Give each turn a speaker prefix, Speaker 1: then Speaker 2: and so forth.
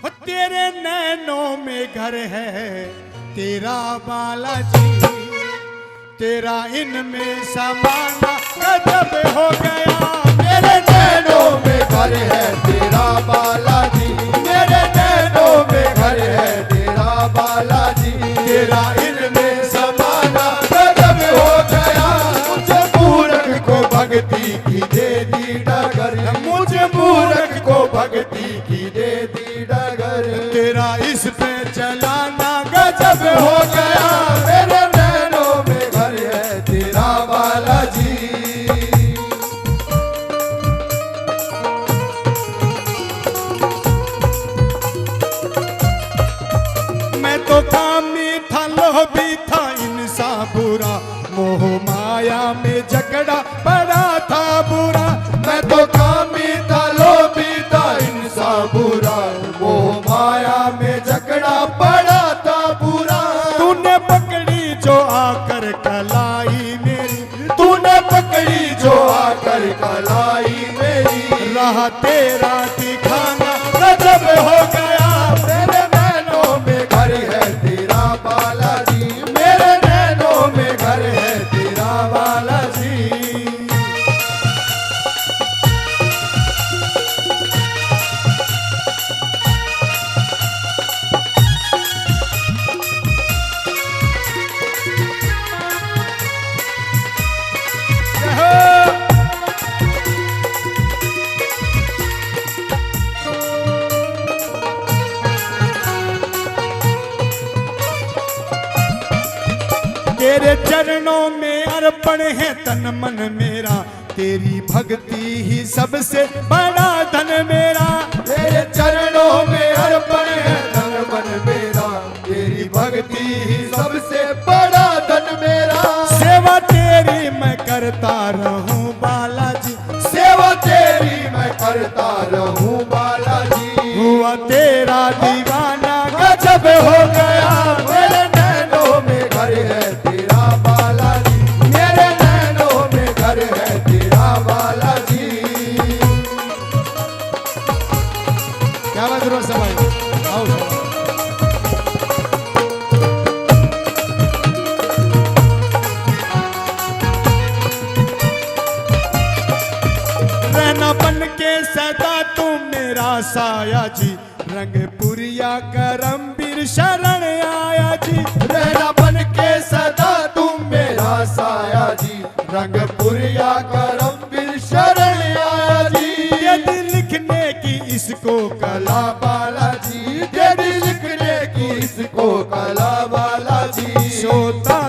Speaker 1: तेरे नैनों में घर है तेरा बालाजी, तेरा इनमें समाना गजब हो गया।
Speaker 2: मेरे नैनों में घर है तेरा बालाजी, मेरे नैनों में घर है तेरा बालाजी, तेरा इनमें समाना गजब हो गया। मुझे मूर्ख को भक्ति की दे दी डगर, मुझे मूर्ख को भक्ति की दे दी डगर,
Speaker 1: तेरा इस पे चलाना गजब हो गया।
Speaker 2: मेरे नैनों में घर है तेरा बालाजी।
Speaker 1: मैं तो कामी था लोभी था इंसा बुरा, मोह माया में जकड़ा पड़ा था बुरा।
Speaker 2: मैं तो कामी था लोभी था इंसा बुरा, मोह माया में जकड़ा पड़ा था बुरा।
Speaker 1: तूने पकड़ी जो आकर कलाई मेरी,
Speaker 2: तूने पकड़ी जो आकर कलाई मेरी,
Speaker 1: राह तेरा दिखाना गजब हो गया।
Speaker 2: मेरे नैनों में घर है तेरा बालाजी, मेरे नैनों में घर है तेरा बालाजी।
Speaker 1: तेरे चरणों में अर्पण है तन मन मेरा, तेरी भक्ति ही सबसे बड़ा धन मेरा।
Speaker 2: तेरे चरणों में अर्पण है तन मन मेरा, तेरी भक्ति ही सबसे बड़ा धन मेरा।
Speaker 1: सेवा तेरी मैं करता रहूं बालाजी,
Speaker 2: सेवा तेरी मैं करता रहूं बालाजी।
Speaker 1: हुआ तेरा दीवाना गजब हो गया।
Speaker 2: मेरे नैनों में घर है तेरा बालाजी, मेरे नैनों में घर है तेरा बालाजी।
Speaker 1: क्या बात रोज से भाई आओ। रहना बन के सदा तू मेरा साया जी, रंग पुरिया करमवीर शरण आया जी।
Speaker 2: रहना बन के सदा तुम मेरा साया जी, रंग पुरिया करमवीर शरण आया जी।
Speaker 1: यदि लिखने की इसको कला
Speaker 2: बालाजी, यदि लिखने की इसको कला बालाजी।
Speaker 1: सोता